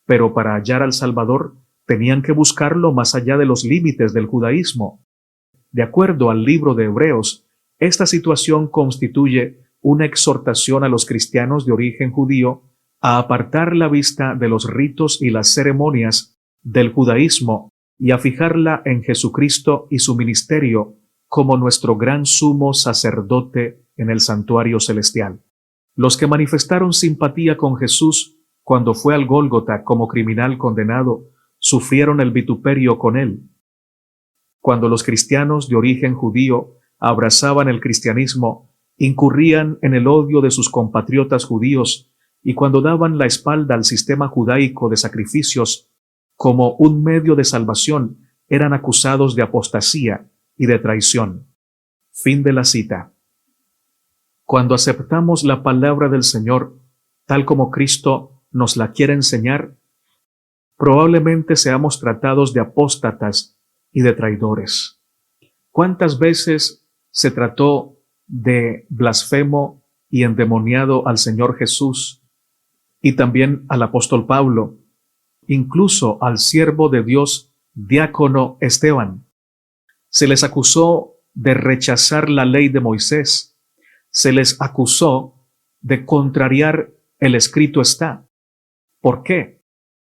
Pero para hallar al Salvador, tenían que buscarlo más allá de los límites del judaísmo. De acuerdo al libro de Hebreos, esta situación constituye una exhortación a los cristianos de origen judío a apartar la vista de los ritos y las ceremonias del judaísmo y a fijarla en Jesucristo y su ministerio como nuestro gran sumo sacerdote en el santuario celestial. Los que manifestaron simpatía con Jesús cuando fue al Gólgota como criminal condenado, sufrieron el vituperio con él. Cuando los cristianos de origen judío abrazaban el cristianismo, incurrían en el odio de sus compatriotas judíos, y cuando daban la espalda al sistema judaico de sacrificios como un medio de salvación, eran acusados de apostasía y de traición. Fin de la cita. Cuando aceptamos la palabra del Señor, tal como Cristo nos la quiere enseñar, probablemente seamos tratados de apóstatas y de traidores. ¿Cuántas veces se trató de blasfemo y endemoniado al Señor Jesús, y también al apóstol Pablo, incluso al siervo de Dios, diácono Esteban. Se les acusó de rechazar la ley de Moisés. Se les acusó de contrariar el escrito está. ¿Por qué?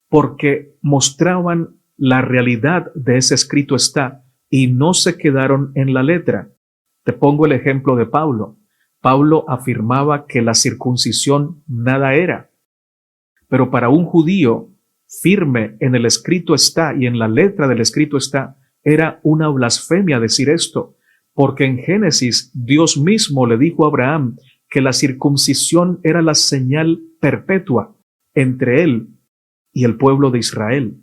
Porque mostraban la realidad de ese escrito está y no se quedaron en la letra. Te pongo el ejemplo de Pablo. Pablo afirmaba que la circuncisión nada era. Pero para un judío firme en el escrito está y en la letra del escrito está, era una blasfemia decir esto, porque en Génesis Dios mismo le dijo a Abraham que la circuncisión era la señal perpetua entre él y el pueblo de Israel.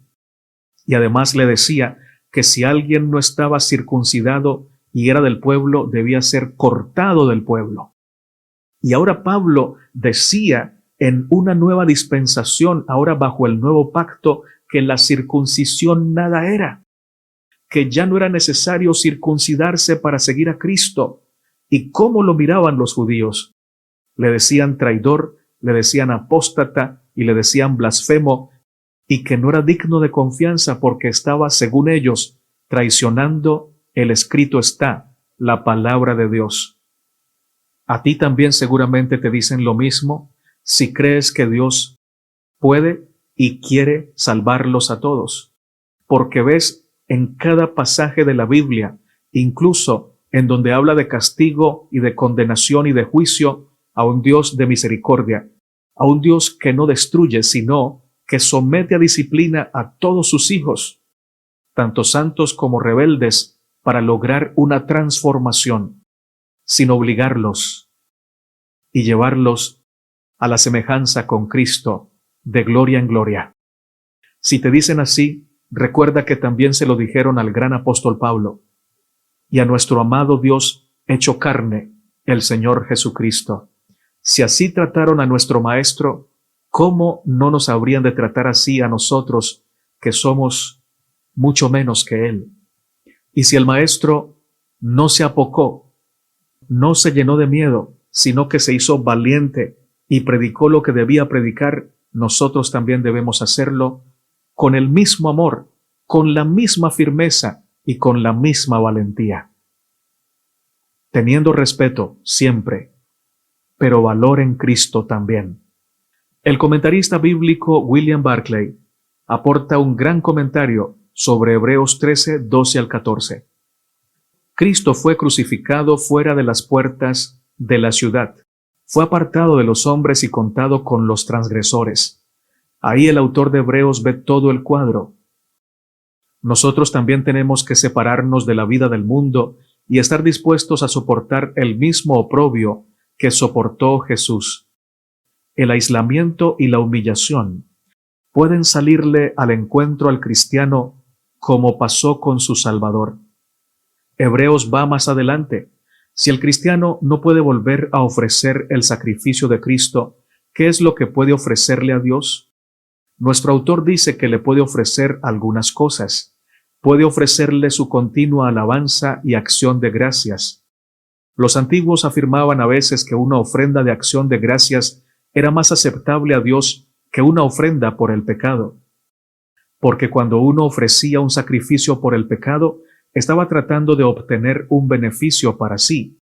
Y además le decía que si alguien no estaba circuncidado y era del pueblo, debía ser cortado del pueblo. Y ahora Pablo decía en una nueva dispensación, ahora bajo el nuevo pacto, que la circuncisión nada era, que ya no era necesario circuncidarse para seguir a Cristo. ¿Y cómo lo miraban los judíos? Le decían traidor, le decían apóstata y le decían blasfemo, y que no era digno de confianza porque estaba, según ellos, traicionando el escrito está, la palabra de Dios. A ti también seguramente te dicen lo mismo si crees que Dios puede y quiere salvarlos a todos, porque ves en cada pasaje de la Biblia, incluso en donde habla de castigo y de condenación y de juicio, a un Dios de misericordia, a un Dios que no destruye, sino que somete a disciplina a todos sus hijos, tanto santos como rebeldes, para lograr una transformación, sin obligarlos, y llevarlos a la semejanza con Cristo, de gloria en gloria. Si te dicen así, recuerda que también se lo dijeron al gran apóstol Pablo, y a nuestro amado Dios hecho carne, el Señor Jesucristo. Si así trataron a nuestro Maestro, ¿cómo no nos habrían de tratar así a nosotros, que somos mucho menos que Él? Y si el Maestro no se apocó, no se llenó de miedo, sino que se hizo valiente y predicó lo que debía predicar, nosotros también debemos hacerlo con el mismo amor, con la misma firmeza y con la misma valentía. Teniendo respeto siempre, pero valor en Cristo también. El comentarista bíblico William Barclay aporta un gran comentario sobre Hebreos 13, 12 al 14. Cristo fue crucificado fuera de las puertas de la ciudad. Fue apartado de los hombres y contado con los transgresores. Ahí el autor de Hebreos ve todo el cuadro. Nosotros también tenemos que separarnos de la vida del mundo y estar dispuestos a soportar el mismo oprobio que soportó Jesús. El aislamiento y la humillación pueden salirle al encuentro al cristiano como pasó con su Salvador. Hebreos va más adelante. Si el cristiano no puede volver a ofrecer el sacrificio de Cristo, ¿qué es lo que puede ofrecerle a Dios? Nuestro autor dice que le puede ofrecer algunas cosas. Puede ofrecerle su continua alabanza y acción de gracias. Los antiguos afirmaban a veces que una ofrenda de acción de gracias era más aceptable a Dios que una ofrenda por el pecado. Porque cuando uno ofrecía un sacrificio por el pecado, estaba tratando de obtener un beneficio para sí,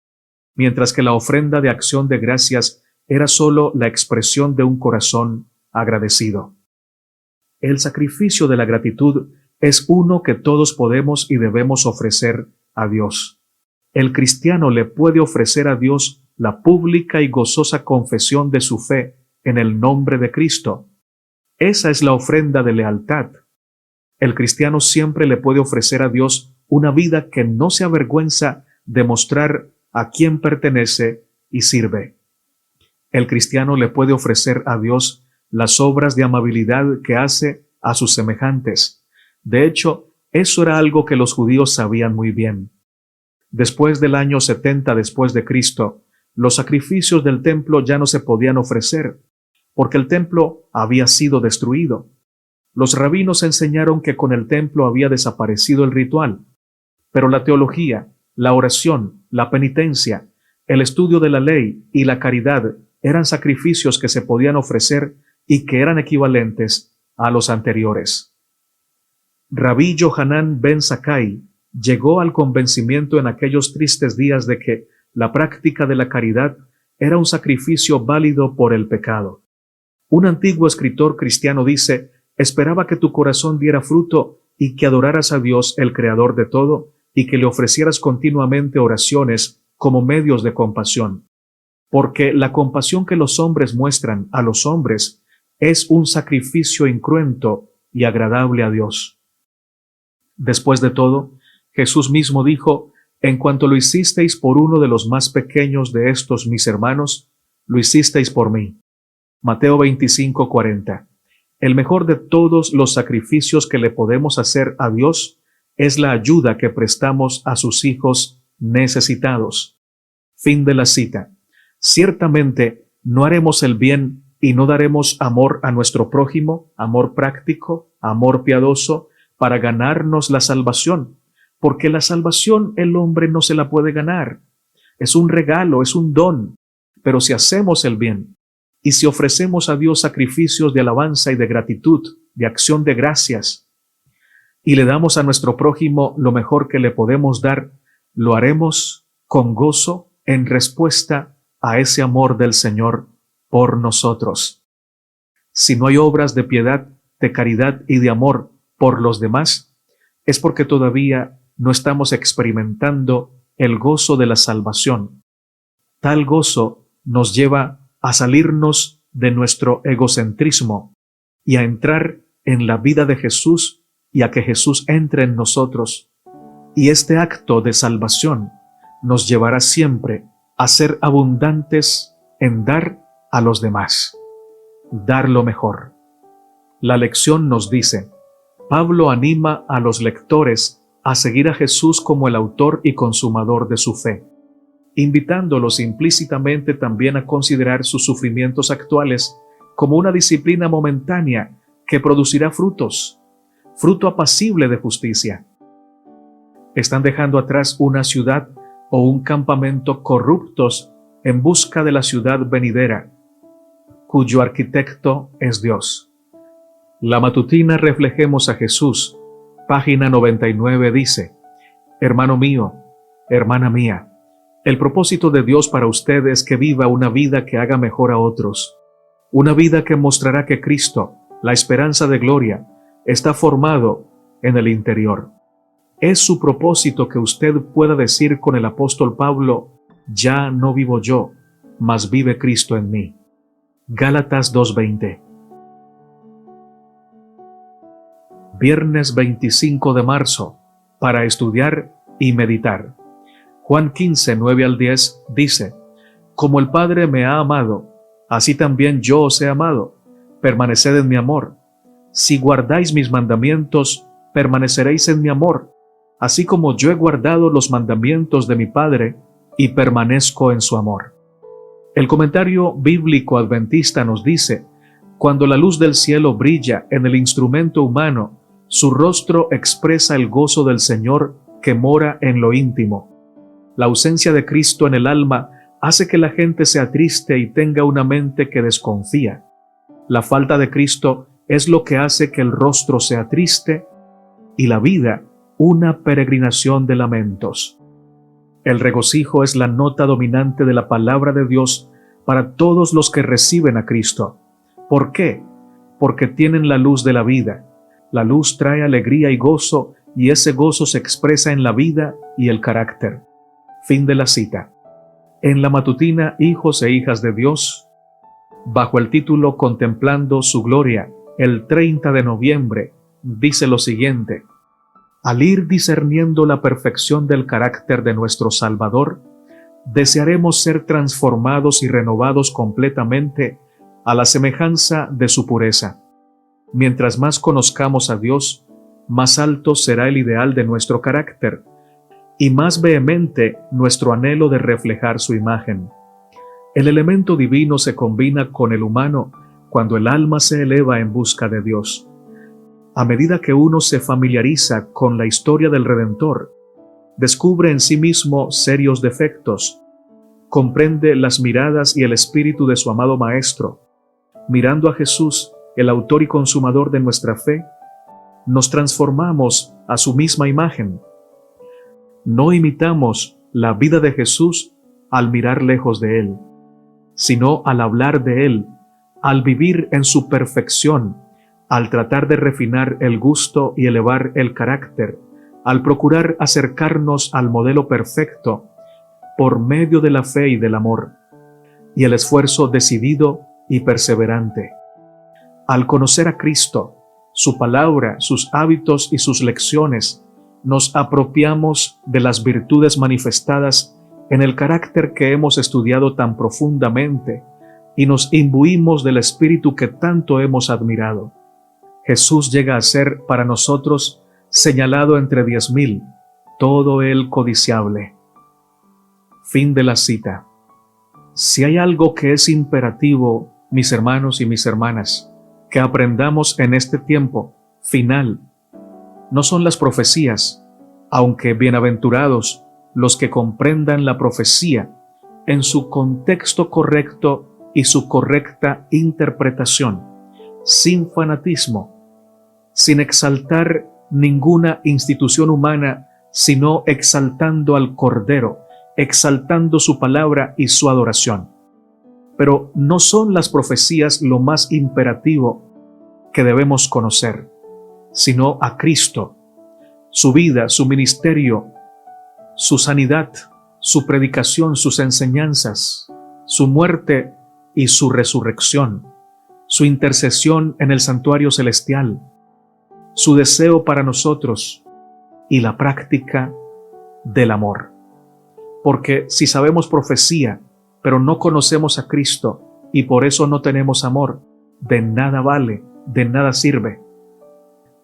mientras que la ofrenda de acción de gracias era sólo la expresión de un corazón agradecido. El sacrificio de la gratitud es uno que todos podemos y debemos ofrecer a Dios. El cristiano le puede ofrecer a Dios la pública y gozosa confesión de su fe en el nombre de Cristo. Esa es la ofrenda de lealtad. El cristiano siempre le puede ofrecer a Dios una vida que no se avergüenza de mostrar a quién pertenece y sirve. El cristiano le puede ofrecer a Dios las obras de amabilidad que hace a sus semejantes. De hecho, eso era algo que los judíos sabían muy bien. Después del año 70 después de Cristo, los sacrificios del templo ya no se podían ofrecer, porque el templo había sido destruido. Los rabinos enseñaron que con el templo había desaparecido el ritual, pero la teología, la oración, la penitencia, El estudio de la ley y la caridad eran sacrificios que se podían ofrecer y que eran equivalentes a los anteriores. Rabí Yohanan ben Zakkai llegó al convencimiento en aquellos tristes días de que la práctica de la caridad era un sacrificio válido por el pecado. Un antiguo escritor cristiano dice: esperaba que tu corazón diera fruto y que adoraras a Dios, el creador de todo, y que le ofrecieras continuamente oraciones como medios de compasión. Porque la compasión que los hombres muestran a los hombres es un sacrificio incruento y agradable a Dios. Después de todo, Jesús mismo dijo: en cuanto lo hicisteis por uno de los más pequeños de estos mis hermanos, lo hicisteis por mí. Mateo 25:40. El mejor de todos los sacrificios que le podemos hacer a Dios es la ayuda que prestamos a sus hijos necesitados. Fin de la cita. Ciertamente no haremos el bien y no daremos amor a nuestro prójimo, amor práctico, amor piadoso, para ganarnos la salvación, porque la salvación el hombre no se la puede ganar. Es un regalo, es un don. Pero si hacemos el bien y si ofrecemos a Dios sacrificios de alabanza y de gratitud, de acción de gracias, y le damos a nuestro prójimo lo mejor que le podemos dar, lo haremos con gozo en respuesta a ese amor del Señor por nosotros. Si no hay obras de piedad, de caridad y de amor por los demás, es porque todavía no estamos experimentando el gozo de la salvación. Tal gozo nos lleva a salirnos de nuestro egocentrismo y a entrar en la vida de Jesús y a que Jesús entre en nosotros. Y este acto de salvación nos llevará siempre a ser abundantes en dar a los demás, dar lo mejor. La lección nos dice: Pablo anima a los lectores a seguir a Jesús como el autor y consumador de su fe, invitándolos implícitamente también a considerar sus sufrimientos actuales como una disciplina momentánea que producirá frutos, fruto apacible de justicia. Están dejando atrás una ciudad o un campamento corruptos en busca de la ciudad venidera, cuyo arquitecto es Dios. La matutina Reflejemos a Jesús, página 99 dice: hermano mío, hermana mía, el propósito de Dios para usted es que viva una vida que haga mejor a otros, una vida que mostrará que Cristo, la esperanza de gloria, está formado en el interior. Es su propósito que usted pueda decir con el apóstol Pablo: ya no vivo yo, mas vive Cristo en mí. Gálatas 2:20. Viernes 25 de marzo, para estudiar y meditar. Juan 15, 9 al 10 dice: como el Padre me ha amado, así también yo os he amado. Permaneced en mi amor. Si guardáis mis mandamientos, permaneceréis en mi amor, así como yo he guardado los mandamientos de mi Padre y permanezco en su amor. El comentario bíblico adventista nos dice: cuando la luz del cielo brilla en el instrumento humano, su rostro expresa el gozo del Señor que mora en lo íntimo. La ausencia de Cristo en el alma hace que la gente sea triste y tenga una mente que desconfía. La falta de Cristo es lo que hace que el rostro sea triste y la vida una peregrinación de lamentos. El regocijo es la nota dominante de la palabra de Dios para todos los que reciben a Cristo. ¿Por qué? Porque tienen la luz de la vida. La luz trae alegría y gozo, y ese gozo se expresa en la vida y el carácter. Fin de la cita. En la matutina Hijos e Hijas de Dios, bajo el título Contemplando su Gloria, el 30 de noviembre, dice lo siguiente: al ir discerniendo la perfección del carácter de nuestro Salvador, desearemos ser transformados y renovados completamente a la semejanza de su pureza. Mientras más conozcamos a Dios, más alto será el ideal de nuestro carácter y más vehemente nuestro anhelo de reflejar su imagen. El elemento divino se combina con el humano cuando el alma se eleva en busca de Dios. A medida que uno se familiariza con la historia del Redentor, descubre en sí mismo serios defectos, comprende las miradas y el espíritu de su amado Maestro. Mirando a Jesús, el autor y consumador de nuestra fe, nos transformamos a su misma imagen. No imitamos la vida de Jesús al mirar lejos de Él, sino al hablar de Él, al vivir en su perfección, al tratar de refinar el gusto y elevar el carácter, al procurar acercarnos al modelo perfecto por medio de la fe y del amor, y el esfuerzo decidido y perseverante. Al conocer a Cristo, su palabra, sus hábitos y sus lecciones, nos apropiamos de las virtudes manifestadas en el carácter que hemos estudiado tan profundamente y nos imbuimos del espíritu que tanto hemos admirado. Jesús llega a ser para nosotros señalado entre 10,000, todo él codiciable. Fin de la cita. Si hay algo que es imperativo, mis hermanos y mis hermanas, que aprendamos en este tiempo final, no son las profecías, aunque bienaventurados los que comprendan la profecía en su contexto correcto y su correcta interpretación, sin fanatismo, sin exaltar ninguna institución humana, sino exaltando al Cordero, exaltando su palabra y su adoración. Pero no son las profecías lo más imperativo que debemos conocer, sino a Cristo, su vida, su ministerio, su sanidad, su predicación, sus enseñanzas, su muerte y su resurrección, su intercesión en el santuario celestial, su deseo para nosotros y la práctica del amor. Porque si sabemos profecía, pero no conocemos a Cristo y por eso no tenemos amor, de nada vale, de nada sirve.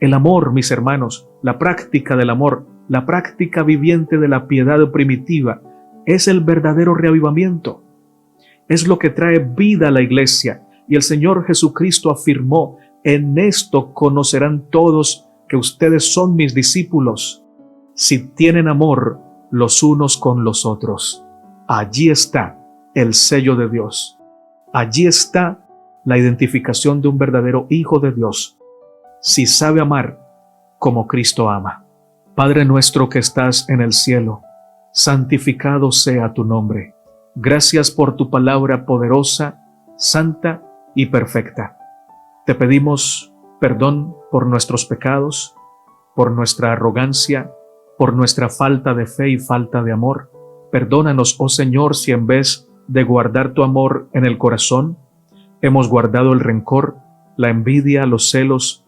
El amor, mis hermanos, la práctica del amor, la práctica viviente de la piedad primitiva, es el verdadero reavivamiento. Es lo que trae vida a la iglesia. Y el Señor Jesucristo afirmó: en esto conocerán todos que ustedes son mis discípulos, si tienen amor los unos con los otros. Allí está el sello de Dios. Allí está la identificación de un verdadero hijo de Dios, si sabe amar como Cristo ama. Padre nuestro que estás en el cielo, santificado sea tu nombre. Gracias por tu palabra poderosa, santa y perfecta. Te pedimos perdón por nuestros pecados, por nuestra arrogancia, por nuestra falta de fe y falta de amor. Perdónanos, oh Señor, si en vez de guardar tu amor en el corazón, hemos guardado el rencor, la envidia, los celos,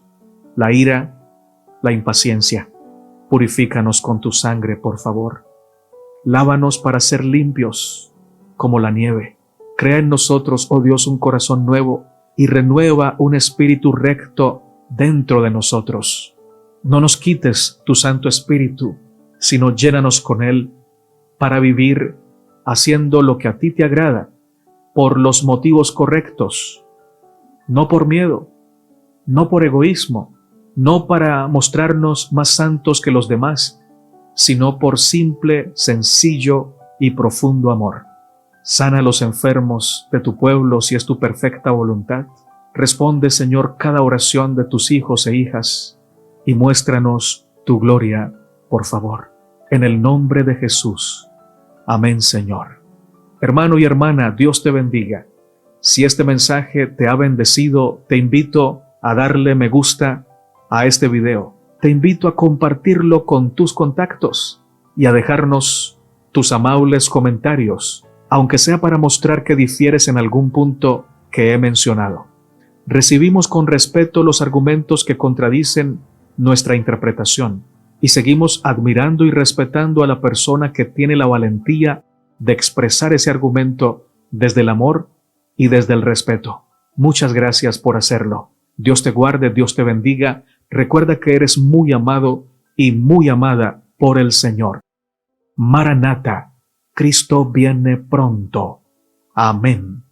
la ira, la impaciencia. Purifícanos con tu sangre, por favor. Lávanos para ser limpios como la nieve. Crea en nosotros, oh Dios, un corazón nuevo y renueva un espíritu recto dentro de nosotros. No nos quites tu Santo Espíritu, sino llénanos con él para vivir haciendo lo que a ti te agrada, por los motivos correctos, no por miedo, no por egoísmo, no para mostrarnos más santos que los demás, sino por simple, sencillo y profundo amor. Sana a los enfermos de tu pueblo si es tu perfecta voluntad. Responde, Señor, cada oración de tus hijos e hijas y muéstranos tu gloria, por favor. En el nombre de Jesús. Amén, Señor. Hermano y hermana, Dios te bendiga. Si este mensaje te ha bendecido, te invito a darle me gusta a este video. Te invito a compartirlo con tus contactos y a dejarnos tus amables comentarios, aunque sea para mostrar que difieres en algún punto que he mencionado. Recibimos con respeto los argumentos que contradicen nuestra interpretación y seguimos admirando y respetando a la persona que tiene la valentía de expresar ese argumento desde el amor y desde el respeto. Muchas gracias por hacerlo. Dios te guarde, Dios te bendiga. Recuerda que eres muy amado y muy amada por el Señor. Maranata, Cristo viene pronto. Amén.